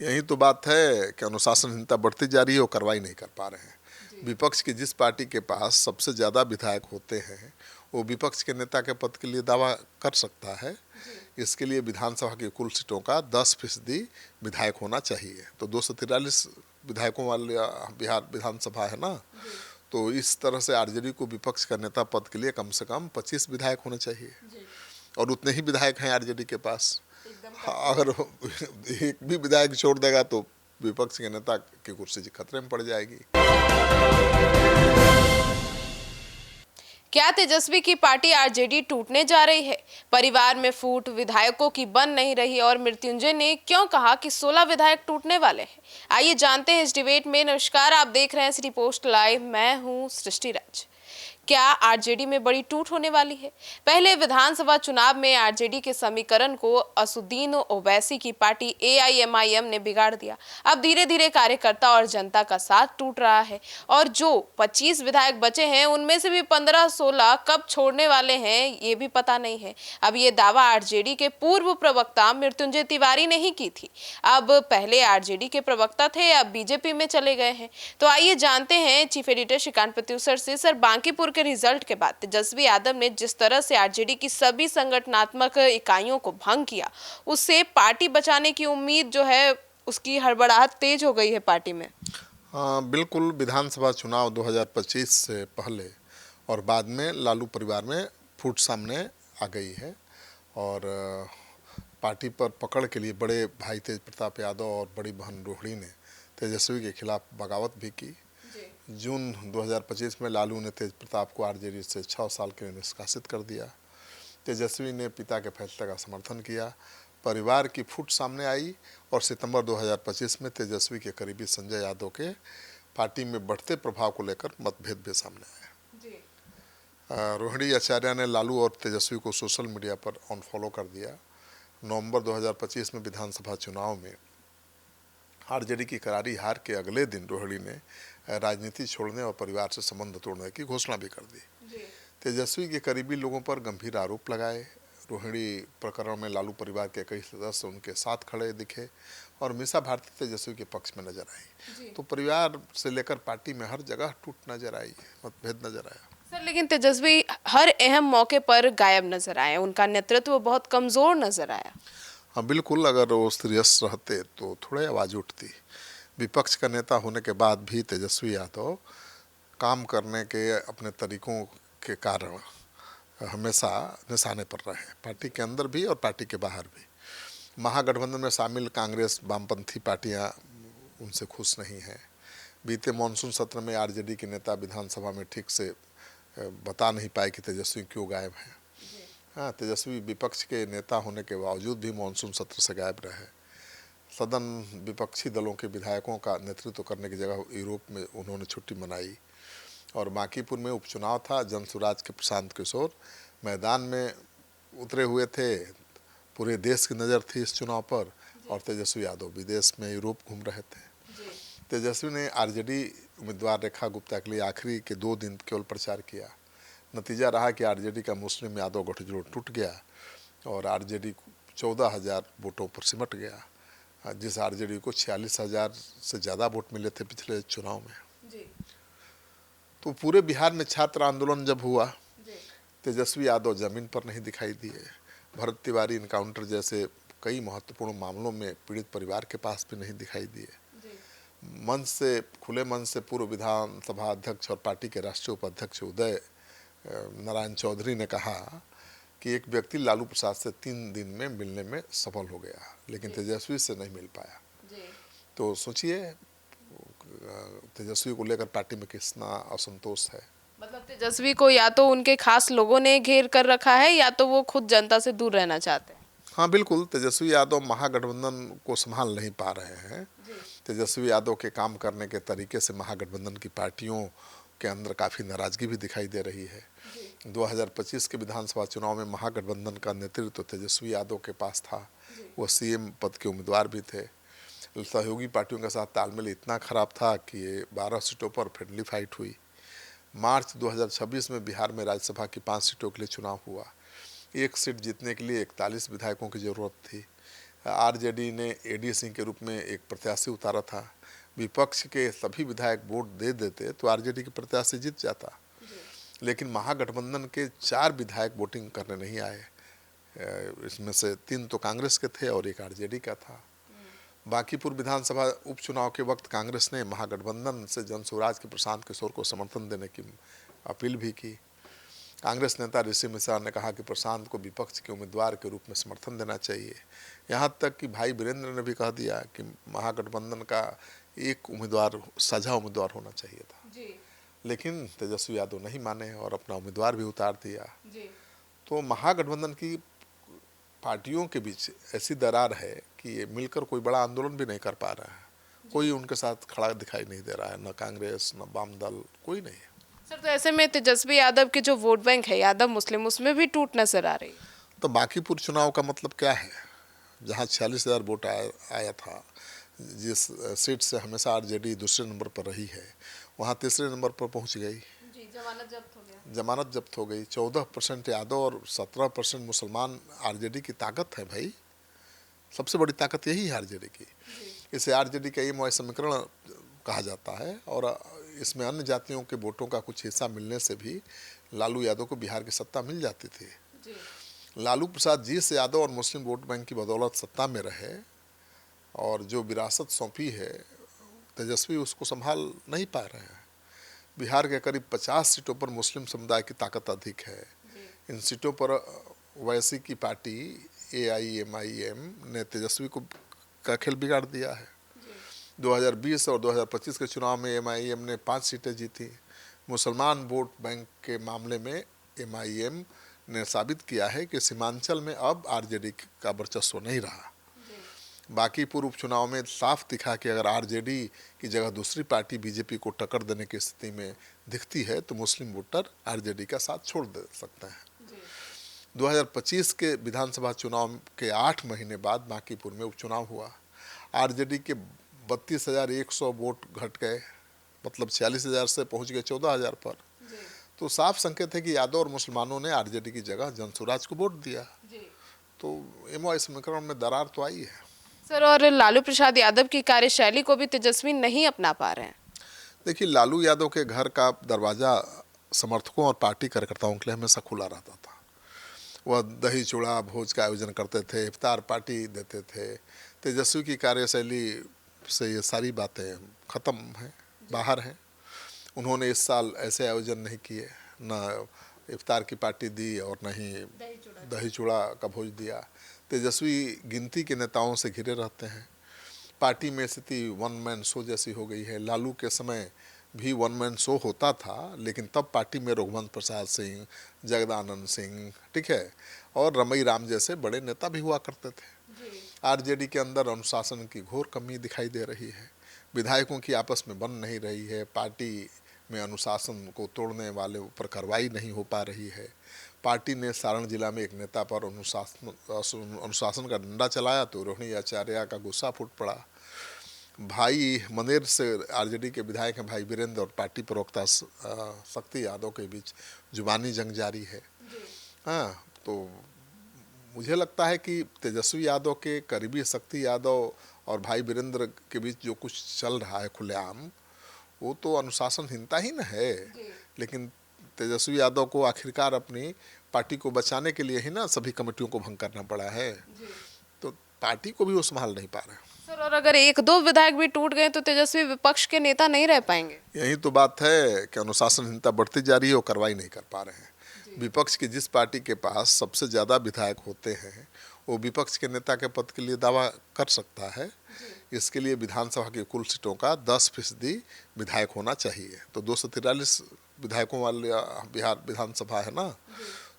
यही तो बात है कि अनुशासनहीनता बढ़ती जा रही है और कार्रवाई नहीं कर पा रहे हैं। विपक्ष की जिस पार्टी के पास सबसे ज़्यादा विधायक होते हैं वो विपक्ष के नेता के पद के लिए दावा कर सकता है। इसके लिए विधानसभा की कुल सीटों का 10% विधायक होना चाहिए। तो 243 विधायकों वाले बिहार विधानसभा है ना, तो इस तरह से आरजेडी को विपक्ष का नेता पद के लिए कम से कम 25 विधायक होने चाहिए और उतने ही विधायक हैं आरजेडी के पास। हाँ, अगर एक भी विधायक छोड़ देगा तो विपक्ष के नेता की कुर्सी खतरे में पड़ जाएगी। क्या तेजस्वी की पार्टी आरजेडी टूटने जा रही है? परिवार में फूट विधायकों की बन नहीं रही और मृत्युंजय ने क्यों कहा कि 16 विधायक टूटने वाले हैं? आइए जानते हैं इस डिबेट में। नमस्कार, आप देख रहे हैं सिटी पोस्ट लाइव। मैं हूं सृष्टि राज। क्या आरजेडी में बड़ी टूट होने वाली है? पहले विधानसभा चुनाव में आरजेडी के समीकरण को असुद्दीन ओवैसी की पार्टी एआईएमआईएम ने बिगाड़ दिया। अब धीरे धीरे कार्यकर्ता और जनता का साथ टूट रहा है और जो 25 विधायक बचे हैं उनमें से भी 15-16 कब छोड़ने वाले हैं ये भी पता नहीं है। अब ये दावा आरजेडी के पूर्व प्रवक्ता मृत्युंजय तिवारी ने ही की थी। अब पहले आरजेडी के प्रवक्ता थे, अब बीजेपी में चले गए हैं। तो आइए जानते हैं चीफ एडिटर श्रीकांत प्रत्युषर से। सर, बांकीपुर के रिजल्ट के बाद तेजस्वी यादव ने जिस तरह से आरजेडी की सभी संगठनात्मक इकाइयों को भंग किया, उससे पार्टी बचाने की उम्मीद जो है उसकी हड़बड़ाहट तेज हो गई है पार्टी में। हाँ बिल्कुल, विधानसभा चुनाव 2025 से पहले और बाद में लालू परिवार में फूट सामने आ गई है और पार्टी पर पकड़ के लिए बड़े भाई तेज प्रताप यादव और बड़ी बहन रोहिणी ने तेजस्वी के खिलाफ बगावत भी की। जून 2025 में लालू ने तेज प्रताप को आरजेडी से 6 साल के लिए निष्कासित कर दिया। तेजस्वी ने पिता के फैसले का समर्थन किया। परिवार की फूट सामने आई और सितंबर 2025 में तेजस्वी के करीबी संजय यादव के पार्टी में बढ़ते प्रभाव को लेकर मतभेद भी सामने आया। रोहिणी आचार्य ने लालू और तेजस्वी को सोशल मीडिया पर अनफॉलो कर दिया। नवंबर 2025 में विधानसभा चुनाव में आरजेडी की करारी हार के अगले दिन रोहिणी ने राजनीति छोड़ने और परिवार से संबंध तोड़ने की घोषणा भी कर दी। तेजस्वी के करीबी लोगों पर गंभीर आरोप लगाए। रोहिणी प्रकरण में लालू परिवार के कई सदस्य उनके साथ खड़े दिखे और मीसा भारती तेजस्वी के पक्ष में नजर आई। तो परिवार से लेकर पार्टी में हर जगह टूट नजर आई, मतभेद नजर आया। सर, लेकिन तेजस्वी हर अहम मौके पर गायब नजर आए, उनका नेतृत्व बहुत कमजोर नजर आया। हाँ बिल्कुल, अगर वो सीरियस रहते तो थोड़े आवाज़ उठती। विपक्ष का नेता होने के बाद भी तेजस्वी यादव काम करने के अपने तरीकों के कारण हमेशा निशाने पर रहे, पार्टी के अंदर भी और पार्टी के बाहर भी। महागठबंधन में शामिल कांग्रेस वामपंथी पार्टियां उनसे खुश नहीं हैं। बीते मानसून सत्र में आरजेडी के नेता विधानसभा में ठीक से बता नहीं पाए कि तेजस्वी क्यों गायब हैं। हाँ, तेजस्वी विपक्ष के नेता होने के बावजूद भी मानसून सत्र से गायब रहे। सदन विपक्षी दलों के विधायकों का नेतृत्व करने की जगह यूरोप में उन्होंने छुट्टी मनाई और बांकीपुर में उपचुनाव था। जनसुराज के प्रशांत किशोर मैदान में उतरे हुए थे। पूरे देश की नज़र थी इस चुनाव पर और तेजस्वी यादव विदेश में यूरोप घूम रहे थे। तेजस्वी ने आरजेडी उम्मीदवार रेखा गुप्ता के लिए आखिरी के 2 दिन केवल प्रचार किया। नतीजा रहा कि आरजेडी का मुस्लिम यादव गठजोड़ टूट गया और आरजेडी 14,000 वोटों पर सिमट गया, जिस आरजेडी को 46,000 से ज़्यादा वोट मिले थे पिछले चुनाव में। तो पूरे बिहार में छात्र आंदोलन जब हुआ, तेजस्वी यादव जमीन पर नहीं दिखाई दिए। भरत तिवारी इनकाउंटर जैसे कई महत्वपूर्ण मामलों में पीड़ित परिवार के पास भी नहीं दिखाई दिए। मंच से, खुले मंच से पूर्व विधानसभा अध्यक्ष और पार्टी के राष्ट्रीय उपाध्यक्ष उदय नारायण चौधरी ने कहा कि एक व्यक्ति लालू प्रसाद से 3 दिन में मिलने में सफल हो गया, लेकिन तेजस्वी से नहीं मिल पाया। तो सोचिए तेजस्वी को लेकर पार्टी में कितना असंतोष है। मतलब तेजस्वी को या तो उनके खास लोगों ने घेर कर रखा है या तो वो खुद जनता से दूर रहना चाहते हैं। हाँ बिल्कुल, तेजस्वी यादव महागठबंधन को संभाल नहीं पा रहे हैं। तेजस्वी यादव के काम करने के तरीके से महागठबंधन की पार्टियों के अंदर काफ़ी नाराजगी भी दिखाई दे रही है। 2025 के विधानसभा चुनाव में महागठबंधन का नेतृत्व तेजस्वी यादव के पास था। वो सीएम पद के उम्मीदवार भी थे। सहयोगी पार्टियों के साथ तालमेल इतना खराब था कि 12 सीटों पर फ्रेंडली फाइट हुई। मार्च 2026 में बिहार में राज्यसभा की 5 सीटों के लिए चुनाव हुआ। एक सीट जीतने के लिए 41 विधायकों की ज़रूरत थी। आरजेडी ने एडी सिंह के रूप में एक प्रत्याशी उतारा था। विपक्ष के सभी विधायक वोट दे देते तो आरजेडी के प्रत्याशी जीत जाता, लेकिन महागठबंधन के 4 विधायक वोटिंग करने नहीं आए। इसमें से 3 तो कांग्रेस के थे और एक आरजेडी का था। बांकीपुर विधानसभा उपचुनाव के वक्त कांग्रेस ने महागठबंधन से जनसुराज के प्रशांत किशोर को समर्थन देने की अपील भी की। कांग्रेस नेता ऋषि मिश्रा ने कहा कि प्रशांत को विपक्ष के उम्मीदवार के रूप में समर्थन देना चाहिए। यहाँ तक कि भाई वीरेंद्र ने भी कह दिया कि महागठबंधन का एक उम्मीदवार, साझा उम्मीदवार होना चाहिए था जी। लेकिन तेजस्वी यादव नहीं माने और अपना उम्मीदवार भी उतार दिया। जी। तो महागठबंधन की पार्टियों के बीच ऐसी दरार है कि ये मिलकर कोई बड़ा आंदोलन भी नहीं कर पा रहा है। कोई उनके साथ खड़ा दिखाई नहीं दे रहा है, न कांग्रेस न वाम दल, कोई नहीं है। सर, तो ऐसे में तेजस्वी यादव के जो वोट बैंक है यादव मुस्लिम, उसमें भी टूट नजर आ रही है। तो बांकीपुर चुनाव का मतलब क्या है? जहाँ 46,000 वोट आया था, जिस सीट से हमेशा आरजेडी दूसरे नंबर पर रही है, वहाँ तीसरे नंबर पर पहुँच गई। जी, जमानत जब्त हो गया। जमानत जब्त हो गई। 14% यादव और 17% मुसलमान आरजेडी की ताकत है भाई। सबसे बड़ी ताकत यही है आरजेडी की। इसे आरजेडी का एम समीकरण कहा जाता है और इसमें अन्य जातियों के वोटों का कुछ हिस्सा मिलने से भी लालू यादव को बिहार की सत्ता मिल जाती थी। लालू प्रसाद जी से यादव और मुस्लिम वोट बैंक की बदौलत सत्ता में रहे और जो विरासत सौंपी है तेजस्वी उसको संभाल नहीं पा रहे हैं। बिहार के करीब 50 सीटों पर मुस्लिम समुदाय की ताकत अधिक है। इन सीटों पर वैसी की पार्टी AIMIM ने तेजस्वी का खेल बिगाड़ दिया है। 2020 और 2025 के चुनाव में MIM ने 5 सीटें जीती। मुसलमान वोट बैंक के मामले में MIM ने साबित किया है कि सीमांचल में अब आरजेडी का वर्चस्व नहीं रहा। बांकीपुर उपचुनाव में साफ दिखा कि अगर आरजेडी की जगह दूसरी पार्टी बीजेपी को टक्कर देने की स्थिति में दिखती है तो मुस्लिम वोटर आरजेडी का साथ छोड़ दे सकते हैं। 2025 के विधानसभा चुनाव के 8 महीने बाद बांकीपुर में उपचुनाव हुआ। आरजेडी के 32,100 वोट घट गए, मतलब 46,000 से पहुंच गए 14,000 पर। तो साफ संकेत है कि यादव और मुसलमानों ने आरजेडी की जगह जनसुराज को वोट दिया। तो एमओआई समीकरण में दरार तो आई है। सर, और लालू प्रसाद यादव की कार्यशैली को भी तेजस्वी नहीं अपना पा रहे हैं। देखिए, लालू यादव के घर का दरवाज़ा समर्थकों और पार्टी कार्यकर्ताओं के लिए हमेशा खुला रहता था। वह दही चूड़ा भोज का आयोजन करते थे, इफ्तार पार्टी देते थे। तेजस्वी की कार्यशैली से ये सारी बातें ख़त्म हैं, बाहर हैं। उन्होंने इस साल ऐसे आयोजन नहीं किए, न इफ्तार की पार्टी दी और न ही दही चूड़ा का भोज दिया। तेजस्वी गिनती के नेताओं से घिरे रहते हैं। पार्टी में स्थिति वन मैन शो जैसी हो गई है। लालू के समय भी वन मैन शो होता था, लेकिन तब पार्टी में रघुवंश प्रसाद सिंह, जगदानंद सिंह, ठीक है, और रमई राम जैसे बड़े नेता भी हुआ करते थे। आरजेडी के अंदर अनुशासन की घोर कमी दिखाई दे रही है। विधायकों की आपस में बन नहीं रही है। पार्टी में अनुशासन को तोड़ने वाले पर कार्रवाई नहीं हो पा रही है। पार्टी ने सारण जिला में एक नेता पर अनुशासन का डंडा चलाया तो रोहिणी आचार्य का गुस्सा फूट पड़ा। भाई मनेर से आरजेडी के विधायक हैं भाई वीरेंद्र और पार्टी प्रवक्ता शक्ति यादव के बीच जुबानी जंग जारी है। हाँ, तो मुझे लगता है कि तेजस्वी यादव के करीबी शक्ति यादव और भाई वीरेंद्र के बीच जो कुछ चल रहा है खुलेआम, वो तो अनुशासनहीनता ही न है। लेकिन तेजस्वी यादव को आखिरकार अपनी पार्टी को बचाने के लिए ही ना सभी कमेटियों को भंग करना पड़ा है। तो पार्टी को भी वो संभाल नहीं पा रहे। सर, और अगर 1-2 विधायक भी टूट गए तो तेजस्वी विपक्ष के नेता नहीं रह पाएंगे। यही तो बात है कि अनुशासनहीनता बढ़ती जा रही है और कार्रवाई नहीं कर पा रहे हैं। विपक्ष की जिस पार्टी के पास सबसे ज़्यादा विधायक होते हैं वो विपक्ष के नेता के पद के लिए दावा कर सकता है। इसके लिए विधानसभा की कुल सीटों का 10% विधायक होना चाहिए। तो 243 विधायकों वाले बिहार विधानसभा है ना,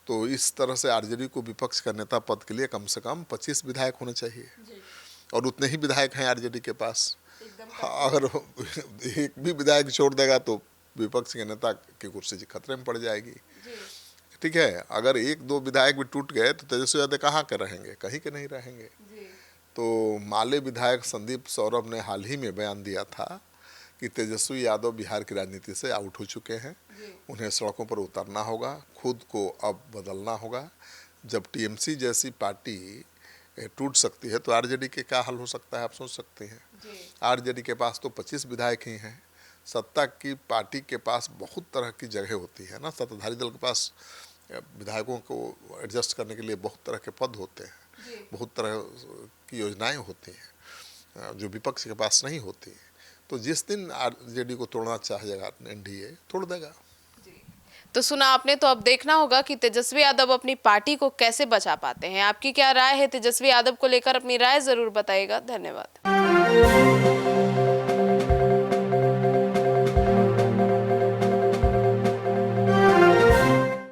तो इस तरह से आरजेडी को विपक्ष का नेता पद के लिए कम से कम 25 विधायक होने चाहिए और उतने ही विधायक हैं आरजेडी के पास। अगर एक भी विधायक छोड़ देगा तो विपक्ष के नेता की कुर्सी खतरे में पड़ जाएगी। ठीक है, अगर 1-2 विधायक भी टूट गए तो तेजस्वी यादव कहाँ के रहेंगे? कहीं के नहीं रहेंगे। तो माले विधायक संदीप सौरभ ने हाल ही में बयान दिया था कि तेजस्वी यादव बिहार की राजनीति से आउट हो चुके हैं। उन्हें सड़कों पर उतरना होगा, खुद को अब बदलना होगा। जब टीएमसी जैसी पार्टी टूट सकती है तो आरजेडी के क्या हाल हो सकता है आप सोच सकते हैं। आरजेडी के पास तो 25 विधायक ही हैं। सत्ता की पार्टी के पास बहुत तरह की जगह होती है ना, सत्ताधारी दल के पास विधायकों को एडजस्ट करने के लिए बहुत तरह के पद होते हैं, बहुत तरह की योजनाएं होती हैं जो विपक्ष के पास नहीं होती। तो जिस दिन आरजेडी को तोड़ना चाहेगा एनडीए तोड़ देगा। तो सुना आपने, तो अब देखना होगा कि तेजस्वी यादव अपनी पार्टी को कैसे बचा पाते हैं। आपकी क्या राय है तेजस्वी यादव को लेकर? अपनी राय जरूर बताइएगा। धन्यवाद।